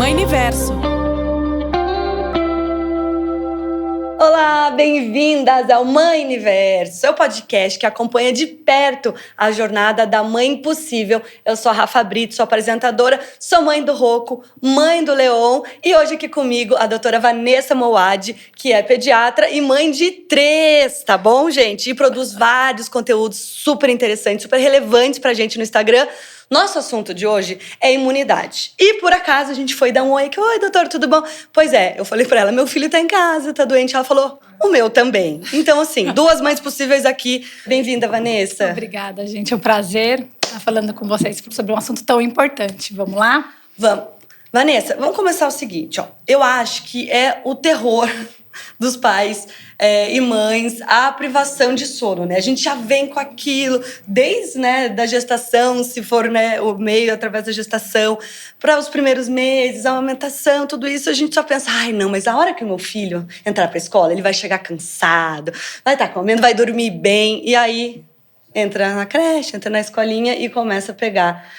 Mãe Universo. Olá, bem-vindas ao Mãe Universo, seu podcast que acompanha de perto a jornada da mãe impossível. Eu sou a Rafa Brito, sou apresentadora, sou mãe do Rocco, mãe do Leon e hoje aqui comigo a doutora Vanessa Moad, que é pediatra e mãe de 3, tá bom, gente? E produz vários conteúdos super interessantes, super relevantes pra gente no Instagram. Nosso assunto de hoje é imunidade. E por acaso a gente foi dar um oi, que oi, doutor, tudo bom? Pois é, eu falei pra ela, meu filho tá em casa, tá doente. Ela falou, o meu também. Então, assim, 2 mães possíveis aqui. Bem-vinda, Vanessa. Obrigada, gente. É um prazer estar falando com vocês sobre um assunto tão importante. Vamos lá? Vamos. Vanessa, vamos começar o seguinte, ó. Eu acho que é o terror dos pais e mães, a privação de sono, né? A gente já vem com aquilo desde, né, da gestação, se for, né, o meio através da gestação, para os primeiros meses, a amamentação, tudo isso, a gente só pensa, ai, não, mas a hora que o meu filho entrar para a escola, ele vai chegar cansado, vai estar comendo, vai dormir bem, e aí entra na creche, entra na escolinha e começa a pegar.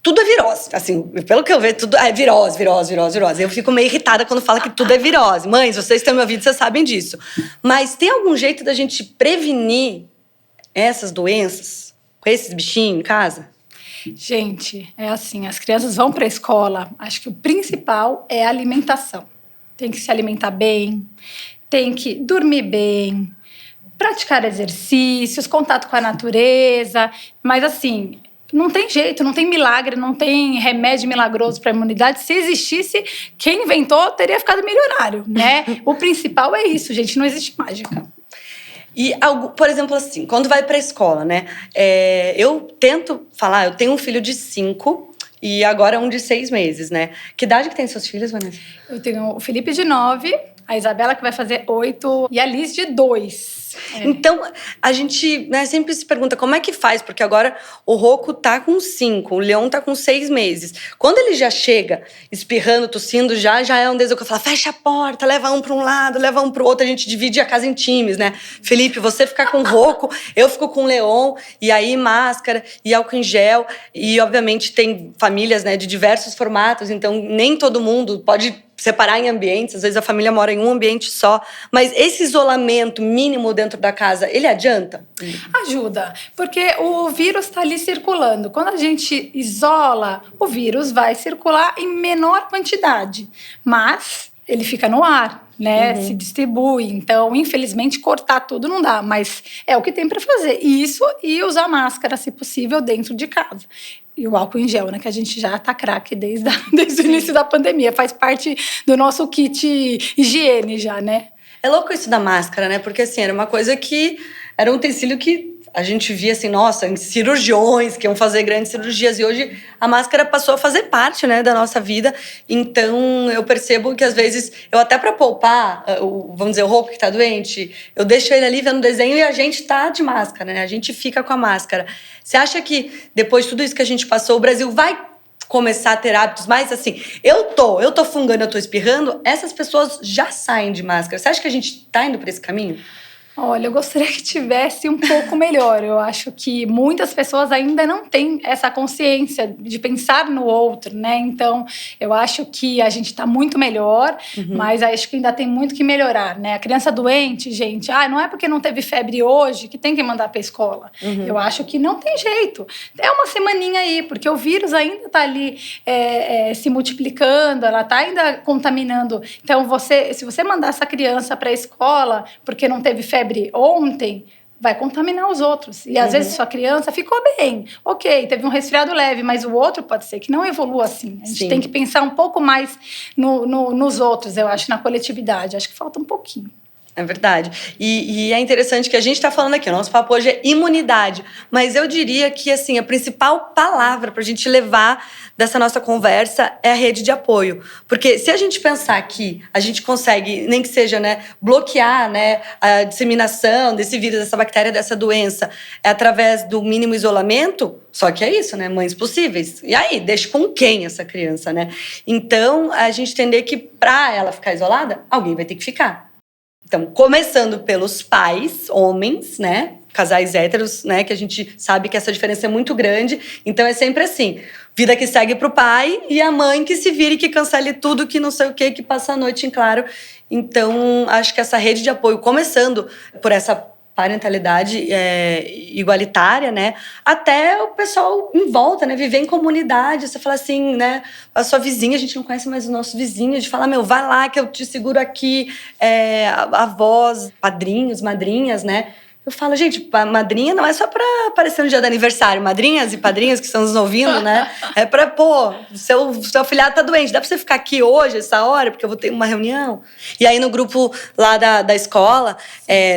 Tudo é virose, assim, pelo que eu vejo, tudo é virose. Eu fico meio irritada quando fala que tudo é virose. Mães, vocês que estão me ouvindo, vocês sabem disso. Mas tem algum jeito da gente prevenir essas doenças com esses bichinhos em casa? Gente, é assim, as crianças vão para a escola, acho que o principal é a alimentação. Tem que se alimentar bem, tem que dormir bem, praticar exercícios, contato com a natureza, mas assim, não tem jeito, não tem milagre, não tem remédio milagroso para a imunidade. Se existisse, quem inventou teria ficado milionário, né? O principal é isso, gente, não existe mágica. E, por exemplo, assim, quando vai pra escola, né? Eu tento falar, eu tenho um filho de 5 e agora um de 6 meses, né? Que idade que tem seus filhos, Vanessa? Eu tenho o Felipe de 9, a Isabela que vai fazer 8 e a Liz de 2. Então, a gente, né, sempre se pergunta como é que faz, porque agora o Rocco tá com 5, o Leon tá com 6 meses. Quando ele já chega espirrando, tossindo, já é um desejo que eu falo, fecha a porta, leva um para um lado, leva um pro outro, a gente divide a casa em times, né? Felipe, você fica com o Rocco, eu fico com o Leon, e aí máscara, e álcool em gel, e obviamente tem famílias, né, de diversos formatos, então nem todo mundo pode separar em ambientes, às vezes a família mora em um ambiente só, mas esse isolamento mínimo dentro da casa, ele adianta? Ajuda, porque o vírus está ali circulando. Quando a gente isola, o vírus vai circular em menor quantidade, mas ele fica no ar, né? Se distribui. Então, infelizmente, cortar tudo não dá, mas é o que tem para fazer. Isso e usar máscara, se possível, dentro de casa. E o álcool em gel, né? Que a gente já tá craque desde o início da pandemia. Faz parte do nosso kit higiene já, né? É louco isso da máscara, né? Porque, assim, era uma coisa que... Era um utensílio que a gente via, assim, nossa, em cirurgiões que iam fazer grandes cirurgias. E hoje a máscara passou a fazer parte, né, da nossa vida. Então, eu percebo que, às vezes, eu até para poupar, vamos dizer, o Rocco que tá doente, eu deixo ele ali vendo desenho e a gente tá de máscara, né? A gente fica com a máscara. Você acha que, depois de tudo isso que a gente passou, o Brasil vai começar a ter hábitos mais assim? Eu tô fungando, eu tô espirrando, essas pessoas já saem de máscara. Você acha que a gente tá indo por esse caminho? Olha, eu gostaria que tivesse um pouco melhor. Eu acho que muitas pessoas ainda não têm essa consciência de pensar no outro, né? Então, eu acho que a gente está muito melhor, mas acho que ainda tem muito que melhorar, né? A criança doente, gente, não é porque não teve febre hoje que tem que mandar para a escola. Eu acho que não tem jeito. É uma semaninha aí, porque o vírus ainda está ali se multiplicando, ela está ainda contaminando. Então, se você mandar essa criança para a escola porque não teve febre ontem, vai contaminar os outros. E às vezes sua criança ficou bem, ok, teve um resfriado leve, mas o outro pode ser que não evolua assim. A gente tem que pensar um pouco mais nos outros, eu acho, na coletividade. Acho que falta um pouquinho. É verdade. E é interessante que a gente está falando aqui, o nosso papo hoje é imunidade. Mas eu diria que, assim, a principal palavra para a gente levar dessa nossa conversa é a rede de apoio. Porque se a gente pensar que a gente consegue, nem que seja, né, bloquear, né, a disseminação desse vírus, dessa bactéria, dessa doença, através do mínimo isolamento, só que é isso, né, mães possíveis. E aí, deixa com quem essa criança, né? Então, a gente entender que para ela ficar isolada, alguém vai ter que ficar. Então, começando pelos pais, homens, né? casais héteros, né? Que a gente sabe que essa diferença é muito grande. Então, é sempre assim. Vida que segue pro pai e a mãe que se vire, que cancele tudo, que não sei o quê, que passa a noite em claro. Então, acho que essa rede de apoio, começando por essa parentalidade igualitária, né? Até o pessoal em volta, né? Viver em comunidade. Você fala assim, né? A sua vizinha, a gente não conhece mais o nosso vizinho. De falar, vai lá que eu te seguro aqui. Avós, padrinhos, madrinhas, né? Eu falo, gente, madrinha não é só pra aparecer no dia do aniversário. Madrinhas e padrinhos que estão nos ouvindo, né? É pra, seu afilhado tá doente. Dá pra você ficar aqui hoje, essa hora, porque eu vou ter uma reunião? E aí, no grupo lá da escola,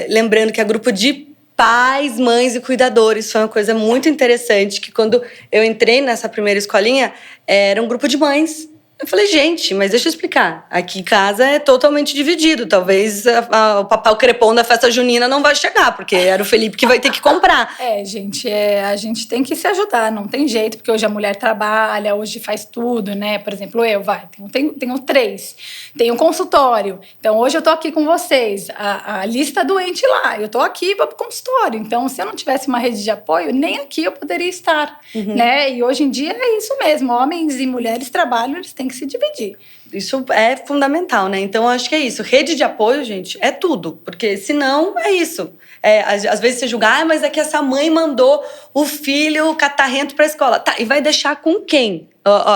lembrando que é grupo de pais, mães e cuidadores. Foi uma coisa muito interessante, que quando eu entrei nessa primeira escolinha, era um grupo de mães. Eu falei, gente, mas deixa eu explicar. Aqui em casa é totalmente dividido. Talvez o papel crepom da festa junina não vai chegar, porque era o Felipe que vai ter que comprar. Gente, a gente tem que se ajudar, não tem jeito, porque hoje a mulher trabalha, hoje faz tudo, né? Por exemplo, tenho 3, tenho um consultório. Então, hoje eu tô aqui com vocês. A lista doente lá, eu tô aqui para o consultório. Então, se eu não tivesse uma rede de apoio, nem aqui eu poderia estar, né? E hoje em dia é isso mesmo, homens e mulheres trabalham, eles têm que se dividir. Isso é fundamental, né? Então, acho que é isso. Rede de apoio, gente, é tudo. Porque senão, é isso. Às vezes você julga, mas é que essa mãe mandou o filho catarrento pra escola. Tá, e vai deixar com quem?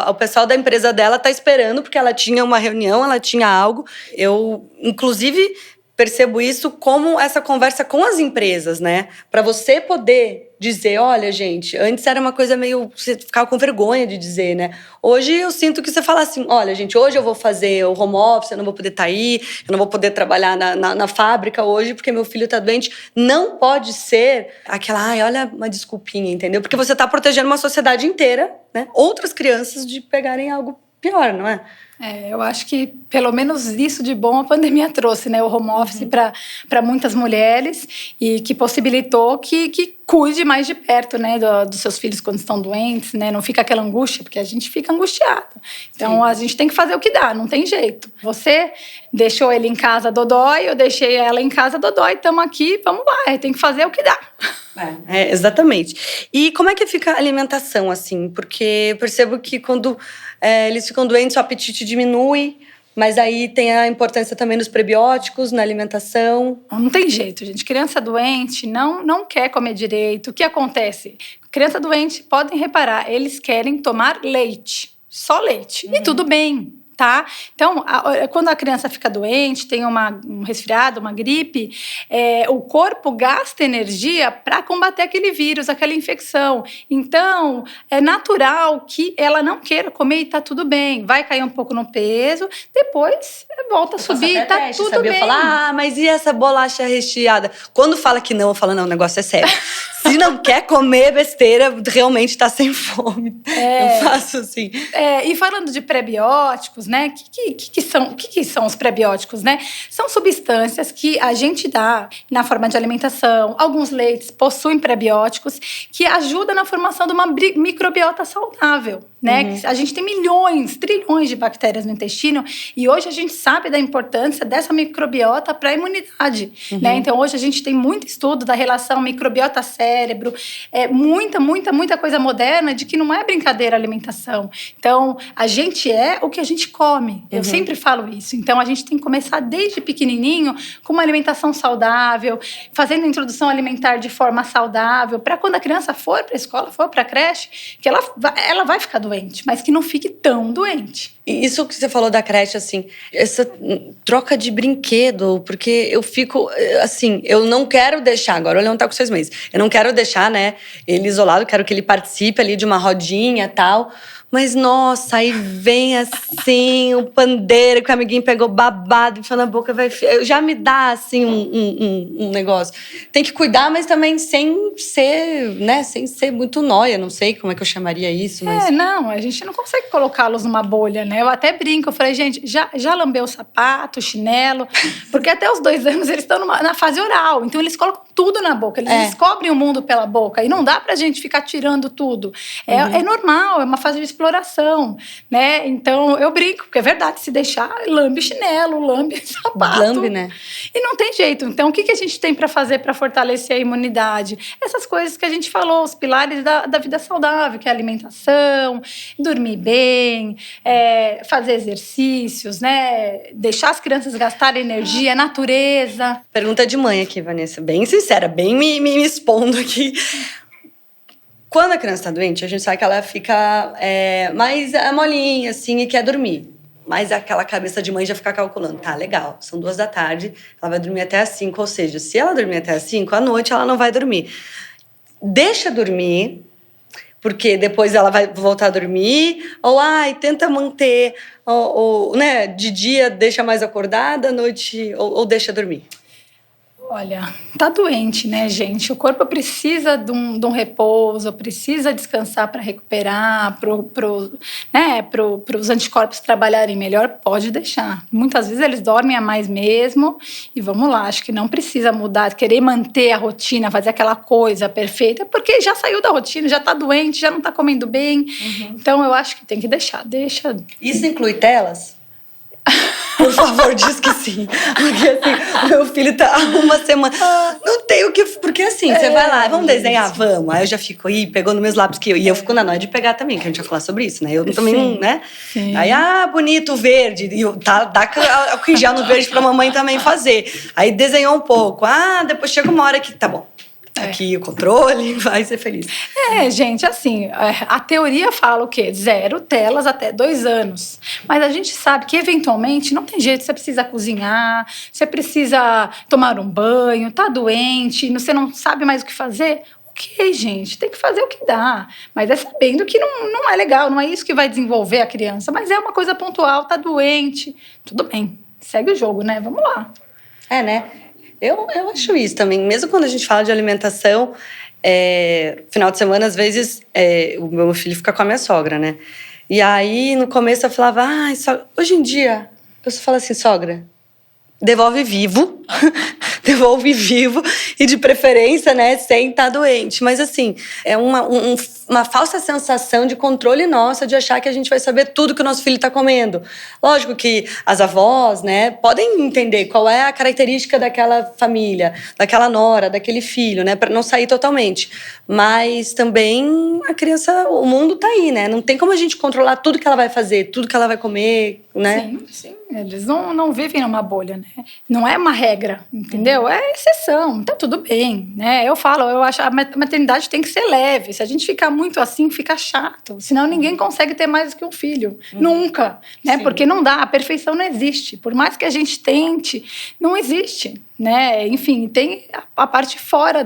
O pessoal da empresa dela tá esperando, porque ela tinha uma reunião, ela tinha algo. Eu, inclusive, percebo isso como essa conversa com as empresas, né? Para você poder dizer, olha, gente, antes era uma coisa meio... Você ficava com vergonha de dizer, né? Hoje eu sinto que você fala assim, olha, gente, hoje eu vou fazer o home office, eu não vou poder estar aí, eu não vou poder trabalhar na fábrica hoje porque meu filho tá doente. Não pode ser aquela, olha, uma desculpinha, entendeu? Porque você tá protegendo uma sociedade inteira, né? Outras crianças de pegarem algo pior, não é? Eu acho que pelo menos isso de bom a pandemia trouxe, né? O home office para muitas mulheres e que possibilitou que cuide mais de perto, né? Dos seus filhos quando estão doentes, né? Não fica aquela angústia, porque a gente fica angustiado. Então, Sim. A gente tem que fazer o que dá, não tem jeito. Você deixou ele em casa dodói, eu deixei ela em casa dodói, estamos aqui, vamos lá, tem que fazer o que dá. Exatamente. E como é que fica a alimentação, assim? Porque eu percebo que quando eles ficam doentes, o apetite diminui, mas aí tem a importância também dos prebióticos na alimentação. Não tem jeito, gente. Criança doente não quer comer direito. O que acontece? Criança doente, podem reparar, eles querem tomar leite, só leite. E tudo bem. Tá? Então, quando a criança fica doente, tem um resfriado, uma gripe, o corpo gasta energia para combater aquele vírus, aquela infecção. Então, é natural que ela não queira comer e tá tudo bem. Vai cair um pouco no peso, depois volta a subir, tá tudo bem. Falar, mas e essa bolacha recheada? Quando fala que não, eu falo, não, o negócio é sério. Se não quer comer besteira, realmente tá sem fome. Eu faço assim. E falando de prebióticos, né? O que são os prebióticos, né? São substâncias que a gente dá na forma de alimentação. Alguns leites possuem prebióticos que ajudam na formação de uma microbiota saudável, né? A gente tem milhões, trilhões de bactérias no intestino e hoje a gente sabe da importância dessa microbiota para a imunidade, né? Então, hoje a gente tem muito estudo da relação microbiota-cérebro, muita coisa moderna de que não é brincadeira a alimentação. Então, a gente é o que a gente come. Eu sempre falo isso. Então, a gente tem que começar desde pequenininho com uma alimentação saudável, fazendo a introdução alimentar de forma saudável, para quando a criança for para a escola, for para a creche, que ela vai ficar doente, mas que não fique tão doente. E isso que você falou da creche, assim, essa troca de brinquedo, porque eu fico, assim, eu não quero deixar, agora o Leão tá com 6 meses, eu não quero deixar, né, ele isolado, quero que ele participe ali de uma rodinha e tal, mas, nossa, aí vem assim, o pandeiro que o amiguinho pegou babado, enfiou na boca, já me dá, assim, um negócio. Tem que cuidar, mas também sem ser muito nóia, não sei como é que eu chamaria isso. Mas... não, a gente não consegue colocá-los numa bolha, né? Eu até brinco, eu falei, gente, já lambeu o sapato, chinelo, porque até os 2 anos eles estão na fase oral, então eles colocam tudo na boca, eles descobrem o mundo pela boca, e não dá pra gente ficar tirando tudo. É normal, é uma fase de exploração, né? Então, eu brinco, porque é verdade, se deixar, lambe chinelo, lambe sapato. Lambe, né? E não tem jeito. Então, o que a gente tem para fazer para fortalecer a imunidade? Essas coisas que a gente falou, os pilares da vida saudável, que é a alimentação, dormir bem, fazer exercícios, né? Deixar as crianças gastarem energia, natureza. Pergunta de mãe aqui, Vanessa, bem sincera, bem me expondo aqui. Quando a criança tá doente, a gente sabe que ela fica mais molinha, assim, e quer dormir. Mas aquela cabeça de mãe já fica calculando. Tá, legal, são 2 da tarde, ela vai dormir até às 5. Ou seja, se ela dormir até às 5, à noite ela não vai dormir. Deixa dormir, porque depois ela vai voltar a dormir. Ou, tenta manter, né, de dia deixa mais acordada, à noite, ou deixa dormir. Olha, tá doente, né, gente? O corpo precisa de um repouso, precisa descansar para recuperar, pros anticorpos trabalharem melhor, pode deixar. Muitas vezes eles dormem a mais mesmo e vamos lá, acho que não precisa mudar, querer manter a rotina, fazer aquela coisa perfeita, porque já saiu da rotina, já tá doente, já não tá comendo bem. Uhum. Então eu acho que tem que deixar, deixa. Isso inclui telas? Por favor, diz que sim. Porque assim, meu filho tá há uma semana. Não tem o que. Porque assim, você vai lá, vamos desenhar? Vamos. Aí eu já fico aí, pegou nos meus lápis que e eu fico na noia de pegar também, que a gente vai falar sobre isso, né? Eu também, né? Sim. Aí, bonito, verde. E dá álcool em gel no verde pra mamãe também fazer. Aí desenhou um pouco. Depois chega uma hora que tá bom. Aqui o controle, vai ser feliz. Gente, assim, a teoria fala o quê? 0 telas até 2 anos. Mas a gente sabe que, eventualmente, não tem jeito. Você precisa cozinhar, você precisa tomar um banho, tá doente, você não sabe mais o que fazer. Ok, gente, tem que fazer o que dá. Mas é sabendo que não é legal, não é isso que vai desenvolver a criança. Mas é uma coisa pontual, tá doente. Tudo bem, segue o jogo, né? Vamos lá. Né? Eu acho isso também. Mesmo quando a gente fala de alimentação, final de semana, às vezes, o meu filho fica com a minha sogra, né? E aí, no começo, eu falava, hoje em dia, eu só falo assim, sogra, devolve vivo, devolve vivo, e de preferência, né, sem estar doente. Mas assim, é uma falsa sensação de controle nossa, de achar que a gente vai saber tudo que o nosso filho está comendo. Lógico que as avós, né, podem entender qual é a característica daquela família, daquela nora, daquele filho, né, para não sair totalmente. Mas também a criança, o mundo tá aí, né, não tem como a gente controlar tudo que ela vai fazer, tudo que ela vai comer, né? Sim. Eles não vivem numa bolha, né? Não é uma regra, entendeu? É exceção, tá tudo bem, né? Eu acho a maternidade tem que ser leve. Se a gente ficar muito assim, fica chato. Senão ninguém consegue ter mais do que um filho. Nunca, né? Sim. Porque não dá, a perfeição não existe. Por mais que a gente tente, não existe, né? Enfim, tem a parte fora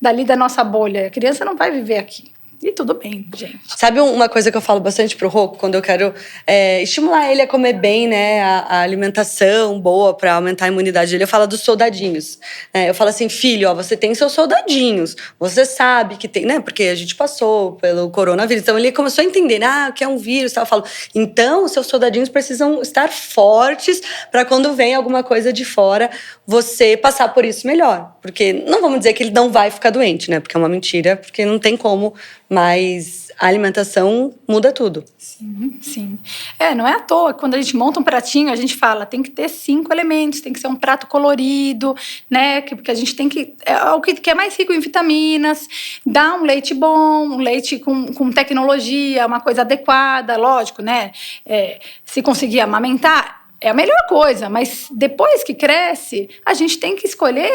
dali da nossa bolha. A criança não vai viver aqui. E tudo bem, gente. Sabe uma coisa que eu falo bastante pro Rocco, quando eu quero estimular ele a comer bem, né? A alimentação boa para aumentar a imunidade dele. Eu falo dos soldadinhos. Eu falo assim, filho, você tem seus soldadinhos. Você sabe que tem, né? Porque a gente passou pelo coronavírus. Então ele começou a entender, o que é um vírus. Eu falo, então os seus soldadinhos precisam estar fortes para quando vem alguma coisa de fora, você passar por isso melhor. Porque não vamos dizer que ele não vai ficar doente, né? Porque é uma mentira, porque não tem como. Mas a alimentação muda tudo. Sim. Não é à toa. Quando a gente monta um pratinho, a gente fala, tem que ter 5 elementos, tem que ser um prato colorido, né? Porque a gente tem que... o que é mais rico em vitaminas, dá um leite bom, um leite com tecnologia, uma coisa adequada, lógico, né? Se conseguir amamentar, é a melhor coisa, mas depois que cresce, a gente tem que escolher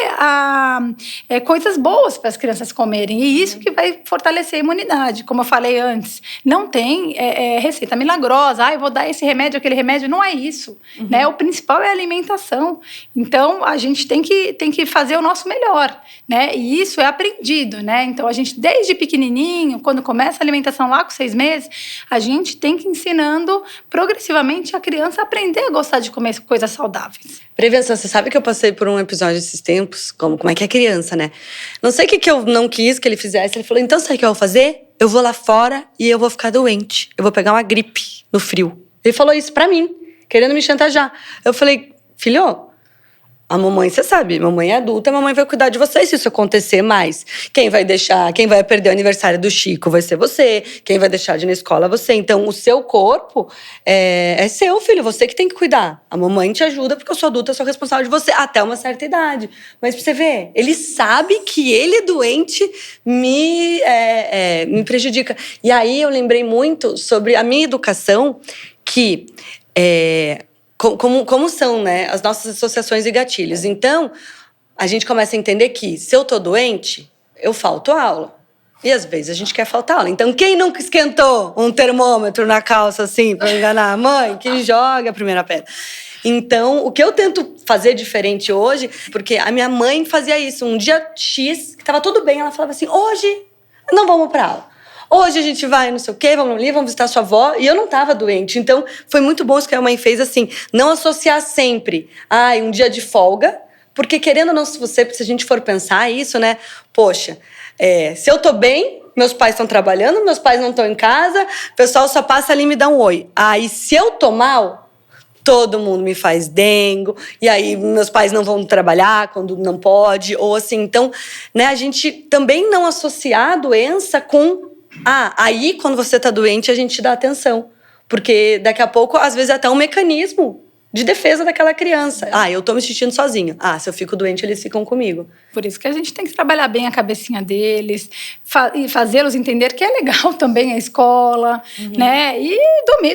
coisas boas para as crianças comerem. E isso que vai fortalecer a imunidade. Como eu falei antes, não tem receita milagrosa. Eu vou dar esse remédio, aquele remédio. Não é isso. Né? O principal é a alimentação. Então, a gente tem que fazer o nosso melhor. Né? E isso é aprendido. Né? Então, a gente, desde pequenininho, quando começa a alimentação lá com 6 meses, a gente tem que ir ensinando progressivamente a criança a aprender a gostar de comer coisas saudáveis. Prevenção, você sabe que eu passei por um episódio esses tempos, como é que é criança, né? Não sei o que eu não quis que ele fizesse. Ele falou, então sabe o que eu vou fazer? Eu vou lá fora e eu vou ficar doente. Eu vou pegar uma gripe no frio. Ele falou isso pra mim, querendo me chantagear. Eu falei, filho, A mamãe, você sabe, mamãe é adulta, a mamãe vai cuidar de você se isso acontecer mais. Quem vai perder o aniversário do Chico vai ser você. Quem vai deixar de ir na escola é você. Então, o seu corpo é seu, filho. Você que tem que cuidar. A mamãe te ajuda porque eu sou adulta, eu sou responsável de você até uma certa idade. Mas pra você ver, ele sabe que ele é doente, me prejudica. E aí, eu lembrei muito sobre a minha educação, que... Como são, né, as nossas associações e gatilhos. Então, a gente começa a entender que se eu tô doente, eu falto aula. E às vezes a gente quer faltar aula. Então, quem nunca esquentou um termômetro na calça assim pra enganar a mãe, que joga a primeira pedra. Então, o que eu tento fazer diferente hoje, porque a minha mãe fazia isso. Um dia X, que tava tudo bem, ela falava assim, hoje não vamos pra aula. Hoje a gente vai não sei o quê, vamos ali, vamos visitar sua avó. E eu não tava doente. Então, foi muito bom isso que a mãe fez, assim, não associar sempre um dia de folga. Porque, querendo ou não, se a gente for pensar isso, né? Poxa, se eu tô bem, meus pais estão trabalhando, meus pais não estão em casa, o pessoal só passa ali e me dá um oi. Aí, se eu tô mal, todo mundo me faz dengo, e aí meus pais não vão trabalhar quando não pode, ou assim. Então, né, a gente também não associar a doença com... aí quando você tá doente a gente dá atenção. Porque daqui a pouco, às vezes, é até um mecanismo de defesa daquela criança. Eu tô me sentindo sozinho. Se eu fico doente, eles ficam comigo. Por isso que a gente tem que trabalhar bem a cabecinha deles e fazê-los entender que é legal também a escola, né? E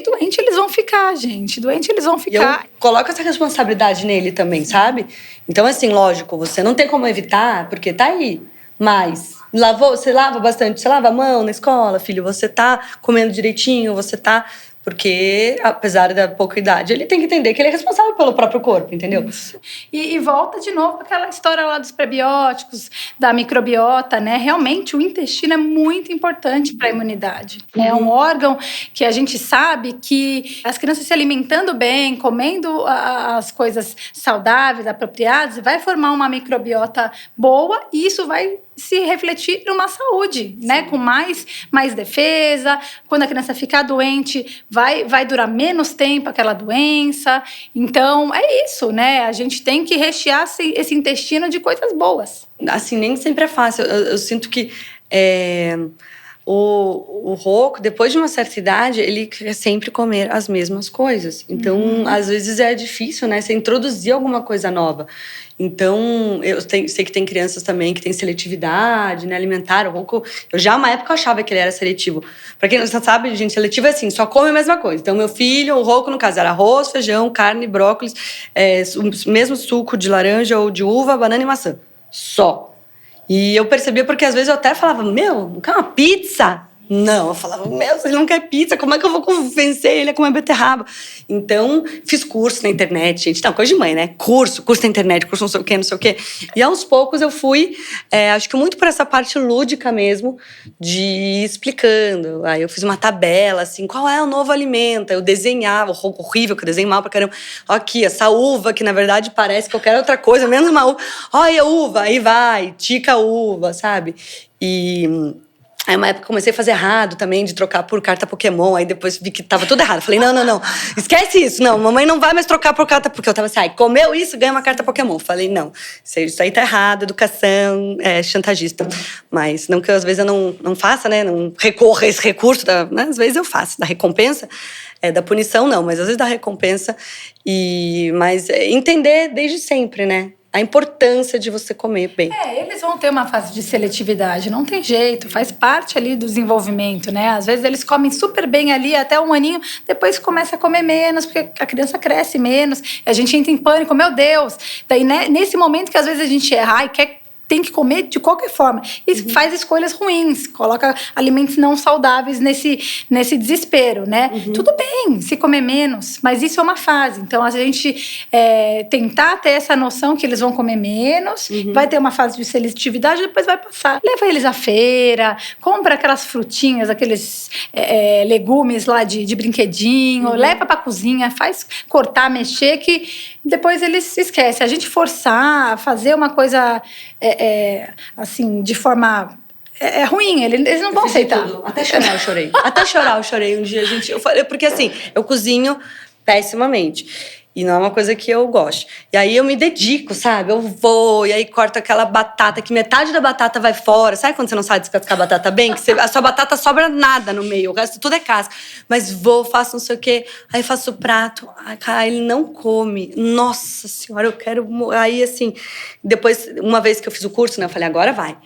doente eles vão ficar, gente. Doente eles vão ficar. E eu coloco essa responsabilidade nele também, sabe? Então, assim, lógico, você não tem como evitar, porque tá aí. Mas você lava bastante, você lava a mão na escola, filho, você tá comendo direitinho, você tá... Porque, apesar da pouca idade, ele tem que entender que ele é responsável pelo próprio corpo, entendeu? Isso. E volta de novo aquela história lá dos prebióticos, da microbiota, né? Realmente, o intestino é muito importante para a imunidade. É um órgão que a gente sabe que as crianças se alimentando bem, comendo as coisas saudáveis, apropriadas, vai formar uma microbiota boa e isso vai se refletir numa saúde, né? Com mais defesa. Quando a criança ficar doente, vai durar menos tempo aquela doença. Então, é isso, né? A gente tem que rechear esse intestino de coisas boas. Assim, nem sempre é fácil. Eu sinto que o Rocco, depois de uma certa idade, ele quer sempre comer as mesmas coisas. Então, às vezes é difícil, né? Você introduzir alguma coisa nova. Então, sei que tem crianças também que têm seletividade, né, alimentar. O Rocco, eu já, uma época, eu achava que ele era seletivo. Pra quem não sabe, gente, seletivo é assim, só come a mesma coisa. Então, meu filho, o Rocco, no caso, era arroz, feijão, carne, brócolis, o mesmo suco de laranja ou de uva, banana e maçã. Só. E eu percebia porque, às vezes, eu até falava, não quer uma pizza? Não, eu falava, se ele não quer pizza, como é que eu vou convencer ele a comer beterraba? Então, fiz curso na internet, gente. Não, coisa de mãe, né? Curso na internet, curso não sei o quê. E aos poucos eu fui, acho que muito por essa parte lúdica mesmo, de ir explicando. Aí eu fiz uma tabela, assim, qual é o novo alimento? Eu desenhava, horrível, que eu desenhei mal pra caramba. Aqui, essa uva, que na verdade parece qualquer outra coisa, menos uma uva. Olha, uva, aí vai, tica a uva, sabe? Aí uma época comecei a fazer errado também, de trocar por carta Pokémon. Aí depois vi que tava tudo errado. Falei, não, esquece isso. Não, mamãe não vai mais trocar por carta... Porque eu tava assim, comeu isso, ganha uma carta Pokémon. Falei, não, isso aí tá errado, educação chantagista. Mas não que às vezes eu não faça, né? Não recorra a esse recurso. Né? Às vezes eu faço, da recompensa. Da punição não, mas às vezes da recompensa. Mas entender desde sempre, né? A importância de você comer bem. Eles vão ter uma fase de seletividade, não tem jeito, faz parte ali do desenvolvimento, né? Às vezes eles comem super bem ali até um aninho, depois começa a comer menos, porque a criança cresce menos, e a gente entra em pânico, meu Deus! Daí, né, nesse momento que às vezes a gente erra e tem que comer de qualquer forma. E faz escolhas ruins, coloca alimentos não saudáveis nesse desespero, né? Tudo bem se comer menos, mas isso é uma fase. Então, a gente tentar ter essa noção que eles vão comer menos, vai ter uma fase de seletividade, depois vai passar. Leva eles à feira, compra aquelas frutinhas, aqueles legumes lá de brinquedinho, leva pra cozinha, faz cortar, mexer, que depois eles se esquecem. A gente forçar, fazer uma coisa assim, de forma ruim, eles não vão aceitar. Tudo. Até chorar eu chorei. Até chorar eu chorei um dia, gente. Eu falei, porque assim, eu cozinho pessimamente. E não é uma coisa que eu gosto. E aí eu me dedico, sabe? Eu vou, e aí corto aquela batata, que metade da batata vai fora. Sabe quando você não sabe descascar a batata bem? Que a sua batata sobra nada no meio, o resto tudo é casca. Mas vou, faço não sei o quê, aí faço o prato. Ai, cara, ele não come. Nossa Senhora, eu quero... Aí, assim, depois, uma vez que eu fiz o curso, né? Eu falei, agora vai.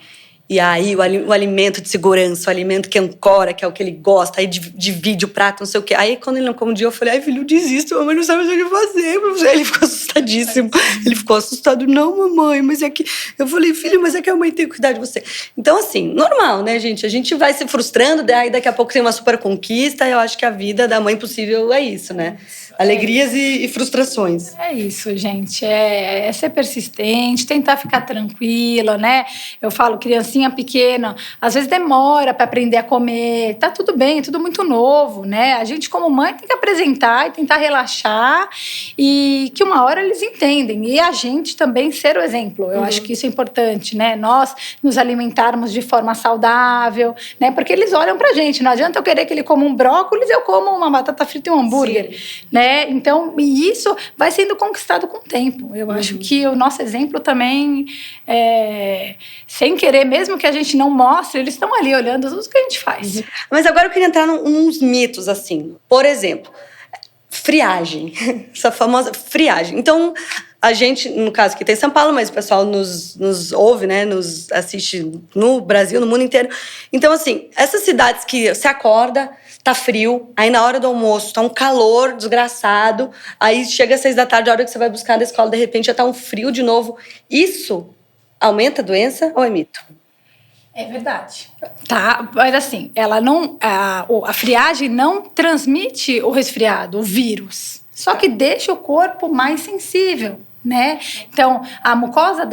E aí o alimento de segurança, o alimento que ancora, que é o que ele gosta, aí divide o prato, não sei o quê. Aí quando ele não come um dia, eu falei, ai filho, desisto, mamãe não sabe o que fazer. Ele ficou assustadíssimo. Ele ficou assustado, não mamãe, mas é que... Eu falei, filho, mas é que a mãe tem que cuidar de você. Então assim, normal, né gente? A gente vai se frustrando, daí daqui a pouco tem uma super conquista. Eu acho que a vida da mãe possível é isso, né? Alegrias e frustrações. É isso, gente. É ser persistente, tentar ficar tranquilo, né? Eu falo, criancinha pequena, às vezes demora para aprender a comer. Tá tudo bem, é tudo muito novo, né? A gente, como mãe, tem que apresentar e tentar relaxar e que uma hora eles entendem. E a gente também ser o exemplo. Eu acho que isso é importante, né? Nós nos alimentarmos de forma saudável, né? Porque eles olham pra gente. Não adianta eu querer que ele coma um brócolis, eu como uma batata frita e um hambúrguer, né? Então, e isso vai sendo conquistado com o tempo. Eu acho que o nosso exemplo também, sem querer, mesmo que a gente não mostre, eles estão ali olhando tudo que a gente faz. Mas agora eu queria entrar nos mitos, assim. Por exemplo, friagem. Essa famosa friagem. Então, a gente, no caso aqui tem São Paulo, mas o pessoal nos ouve, né? Nos assiste no Brasil, no mundo inteiro. Então, assim, essas cidades que você acorda, tá frio, aí na hora do almoço tá um calor desgraçado, aí chega às 6 da tarde, a hora que você vai buscar na escola, de repente já tá um frio de novo. Isso aumenta a doença ou é mito? É verdade. Tá, mas assim, ela não, a friagem não transmite o resfriado, o vírus. Só que deixa o corpo mais sensível, né? Então, a mucosa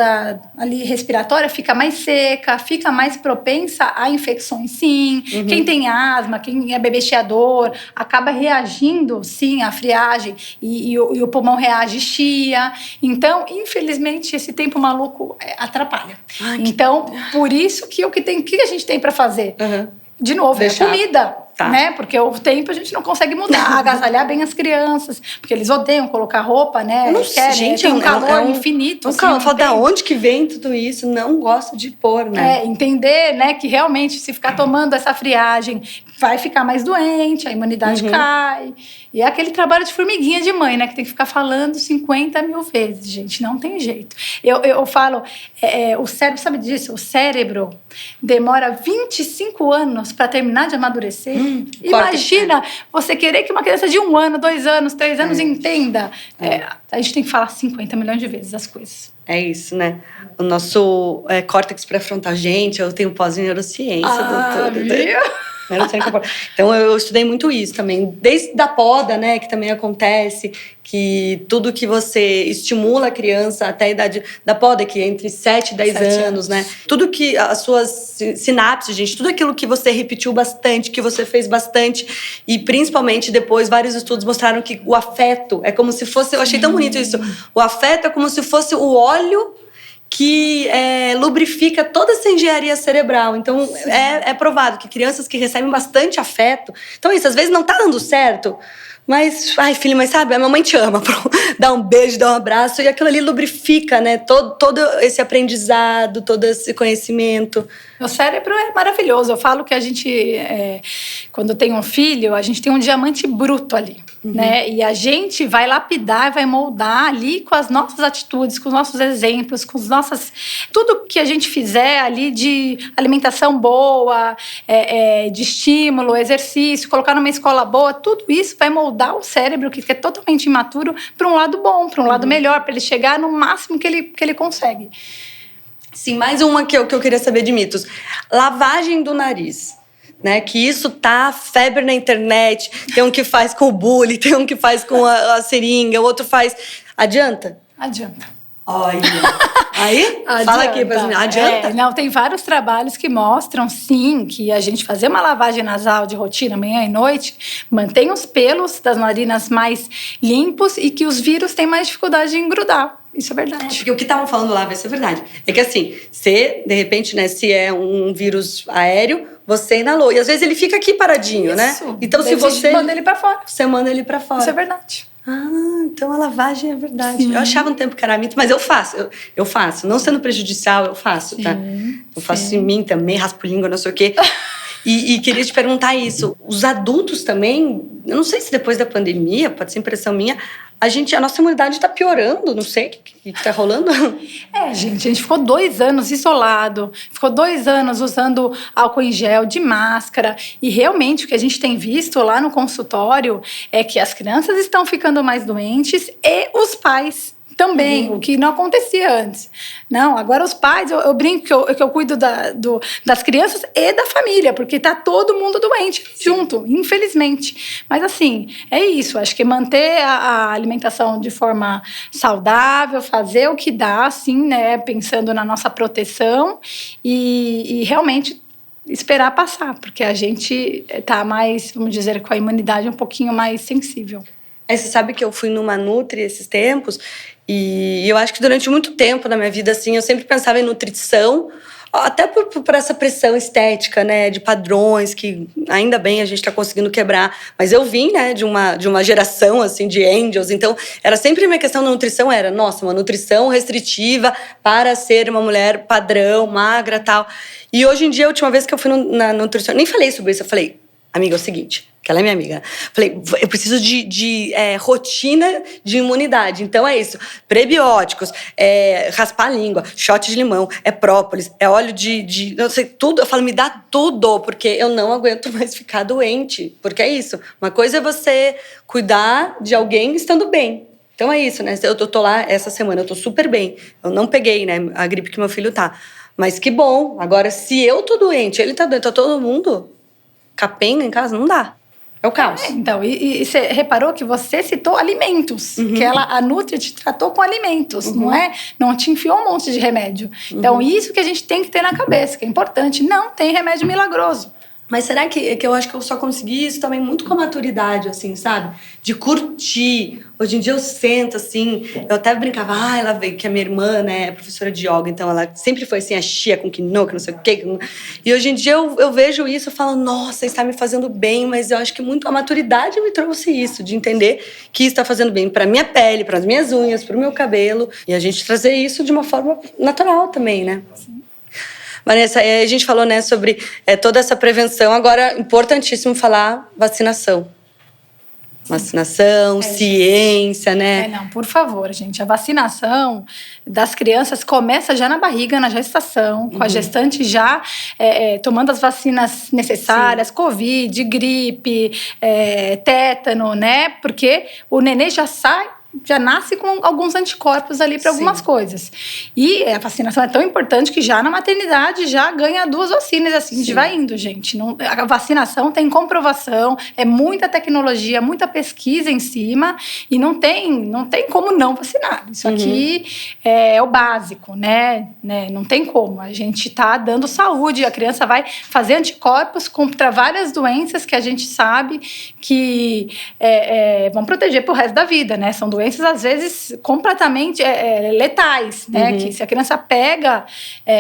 ali respiratória fica mais seca, fica mais propensa a infecções, sim. Quem tem asma, quem é bebê-chiador, acaba reagindo, sim, à friagem e o pulmão reage chia. Então, infelizmente, esse tempo maluco atrapalha. Então, por isso que o que a gente tem para fazer? De novo, é comida. Tá. Né? Porque o tempo a gente não consegue mudar, agasalhar bem as crianças, porque eles odeiam colocar roupa, né? Não sei, gente, tem um calor infinito. Assim, fala da onde que vem tudo isso, não gosto de pôr, né? Entender, né, que realmente se ficar tomando essa friagem vai ficar mais doente, a imunidade cai. E é aquele trabalho de formiguinha de mãe, né? Que tem que ficar falando 50 mil vezes, gente. Não tem jeito. Eu falo, o cérebro, sabe disso? O cérebro demora 25 anos para terminar de amadurecer. Imagina você querer que uma criança de 1 ano, 2 anos, 3 anos entenda. A gente tem que falar 50 milhões de vezes as coisas. É isso, né? O nosso córtex pré-frontal, gente, eu tenho pós em neurociência, doutora. Viu? Então eu estudei muito isso também, desde a poda, né, que também acontece, que tudo que você estimula a criança até a idade da poda, que é entre 7 e 10 anos, né? Tudo que as suas sinapses, gente, tudo aquilo que você repetiu bastante, que você fez bastante, e principalmente depois vários estudos mostraram que o afeto é como se fosse, eu achei tão bonito isso, o afeto é como se fosse o óleo que lubrifica toda essa engenharia cerebral. Então, é provado que crianças que recebem bastante afeto... Então, isso, às vezes não tá dando certo, mas... Ai, filho, mas sabe, a mamãe te ama. Dá um beijo, dá um abraço, e aquilo ali lubrifica, né? Todo esse aprendizado, todo esse conhecimento. O cérebro é maravilhoso. Eu falo que a gente, quando tem um filho, a gente tem um diamante bruto ali, né? E a gente vai lapidar, vai moldar ali com as nossas atitudes, com os nossos exemplos, com as nossas... Tudo que a gente fizer ali de alimentação boa, de estímulo, exercício, colocar numa escola boa, tudo isso vai moldar o cérebro, que é totalmente imaturo, para um lado bom, para um lado melhor, para ele chegar no máximo que ele consegue. Sim, mais uma que eu queria saber de mitos. Lavagem do nariz, né? Que isso tá febre na internet. Tem um que faz com o bule, tem um que faz com a seringa, o outro faz... Adianta? Adianta. Olha. Aí? Fala aqui pra gente. Adianta? Não, tem vários trabalhos que mostram, sim, que a gente fazer uma lavagem nasal de rotina manhã e noite mantém os pelos das narinas mais limpos e que os vírus têm mais dificuldade em grudar. Isso é verdade. Porque o que estavam falando lá vai ser verdade. É que assim, você, de repente, né, se é um vírus aéreo, você inalou. E às vezes ele fica aqui paradinho, né? Então, se você... manda ele pra fora. Você manda ele pra fora. Isso é verdade. Então a lavagem é verdade. Sim. Eu achava um tempo que era mito, mas eu faço. Eu faço. Não sendo prejudicial, eu faço, tá? Eu faço em mim também, raspo língua, não sei o quê. E queria te perguntar isso. Os adultos também, eu não sei se depois da pandemia, pode ser impressão minha, a nossa imunidade tá piorando, não sei o que tá rolando. Gente, a gente ficou 2 anos isolado, ficou 2 anos usando álcool em gel, de máscara, e realmente o que a gente tem visto lá no consultório é que as crianças estão ficando mais doentes e os pais também, o que não acontecia antes. Não, agora os pais, eu brinco que eu cuido das crianças e da família, porque tá todo mundo doente junto, infelizmente. Mas assim, é isso, acho que manter a alimentação de forma saudável, fazer o que dá, assim, né, pensando na nossa proteção e realmente esperar passar, porque a gente tá mais, vamos dizer, com a imunidade um pouquinho mais sensível. Você sabe que eu fui numa Nutri esses tempos e eu acho que durante muito tempo na minha vida, assim, eu sempre pensava em nutrição, até por essa pressão estética, né, de padrões que ainda bem a gente está conseguindo quebrar. Mas eu vim, né, de uma geração, assim, de angels, então era sempre a minha questão da nutrição era, nossa, uma nutrição restritiva para ser uma mulher padrão, magra, tal. E hoje em dia, a última vez que eu fui na nutrição, nem falei sobre isso, eu falei, amiga, é o seguinte, que ela é minha amiga. Falei, eu preciso de rotina de imunidade. Então é isso. Prebióticos, raspar a língua, shot de limão, própolis, óleo de não sei, tudo. Eu falo, me dá tudo, porque eu não aguento mais ficar doente. Porque é isso. Uma coisa é você cuidar de alguém estando bem. Então é isso, né? Eu tô lá essa semana, eu tô super bem. Eu não peguei, né, a gripe que meu filho tá. Mas que bom. Agora, se eu tô doente, ele tá doente, tá todo mundo capenga em casa, não dá. É o caos. Então, e você reparou que você citou alimentos, que a Nutri te tratou com alimentos, não é? Não te enfiou um monte de remédio. Então, isso que a gente tem que ter na cabeça, que é importante. Não tem remédio milagroso. Mas será que eu acho que eu só consegui isso também muito com a maturidade, assim, sabe? De curtir. Hoje em dia eu sento, assim, eu até brincava, ela veio, que a minha irmã, né, é professora de yoga, então ela sempre foi assim, a chia com quinoa, que não sei o quê. E hoje em dia eu vejo isso, eu falo, nossa, está me fazendo bem, mas eu acho que muito a maturidade me trouxe isso, de entender que isso está fazendo bem para minha pele, para as minhas unhas, para o meu cabelo, e a gente trazer isso de uma forma natural também, né? Sim. Vanessa, a gente falou, né, sobre toda essa prevenção. Agora, importantíssimo falar vacinação. Vacinação, ciência, né? Não, por favor, gente. A vacinação das crianças começa já na barriga, na gestação, com a gestante já tomando as vacinas necessárias, Covid, gripe, tétano, né? Porque o nenê já nasce com alguns anticorpos ali para algumas coisas. E a vacinação é tão importante que já na maternidade já ganha 2 vacinas, assim, de vai indo, gente. Não, a vacinação tem comprovação, é muita tecnologia, muita pesquisa em cima e não tem como não vacinar. Isso aqui é o básico, né? Não tem como. A gente tá dando saúde, a criança vai fazer anticorpos contra várias doenças que a gente sabe que vão proteger pro resto da vida, né? São doenças, às vezes, completamente letais, né? Que se a criança pega,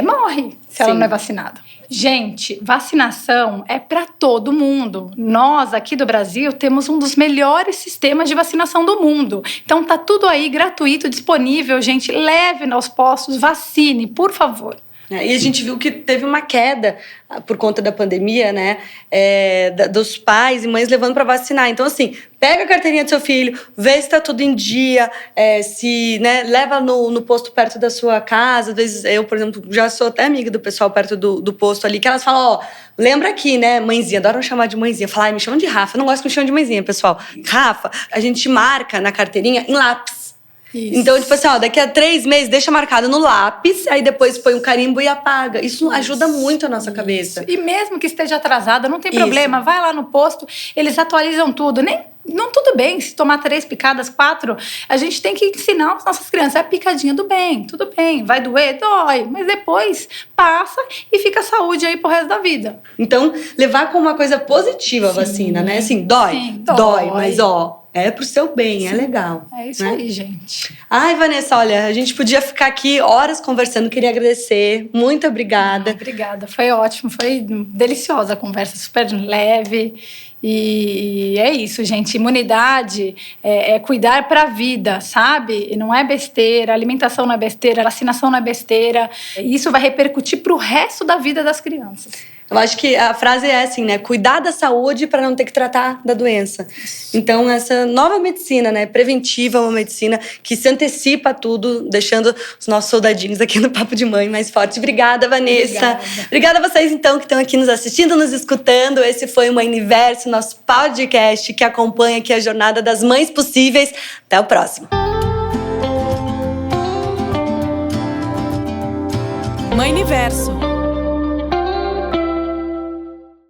morre se ela não é vacinada. Gente, vacinação é para todo mundo. Nós, aqui do Brasil, temos um dos melhores sistemas de vacinação do mundo. Então, tá tudo aí gratuito, disponível, gente. Leve aos postos, vacine, por favor. E a gente viu que teve uma queda por conta da pandemia, né? Dos pais e mães levando para vacinar. Então, assim, pega a carteirinha do seu filho, vê se tá tudo em dia, leva no posto perto da sua casa. Às vezes, eu, por exemplo, já sou até amiga do pessoal perto do posto ali, que elas falam, lembra aqui, né, mãezinha, adoram chamar de mãezinha. Falar, me chamam de Rafa, eu não gosto que me chamem de mãezinha, pessoal. Rafa, a gente marca na carteirinha em lápis. Isso. Então, tipo assim, daqui a 3 meses deixa marcado no lápis, aí depois põe um carimbo e apaga. Isso ajuda muito a nossa cabeça. E mesmo que esteja atrasada, não tem problema, vai lá no posto, eles atualizam tudo. Não, tudo bem, se tomar 3 picadas, 4, a gente tem que ensinar as nossas crianças, é a picadinha do bem, tudo bem, vai doer, dói, mas depois passa e fica a saúde aí pro resto da vida. Então, levar como uma coisa positiva a vacina, né? Assim, dói, mas É pro seu bem, é legal. É isso né? aí, gente. Ai, Vanessa, olha, a gente podia ficar aqui horas conversando, queria agradecer. Muito obrigada. Obrigada, foi ótimo, foi deliciosa a conversa, super leve. E é isso, gente. Imunidade é cuidar para a vida, sabe? E não é besteira, alimentação não é besteira, vacinação não é besteira. E isso vai repercutir para o resto da vida das crianças. Eu acho que a frase é assim, né? Cuidar da saúde para não ter que tratar da doença. Então, essa nova medicina, né? Preventiva, uma medicina que se antecipa a tudo, deixando os nossos soldadinhos aqui no Papo de Mãe mais forte. Obrigada, Vanessa. Obrigada a vocês, então, que estão aqui nos assistindo, nos escutando. Esse foi o Mãe Universo, nosso podcast que acompanha aqui a jornada das mães possíveis. Até o próximo. Mãe Universo.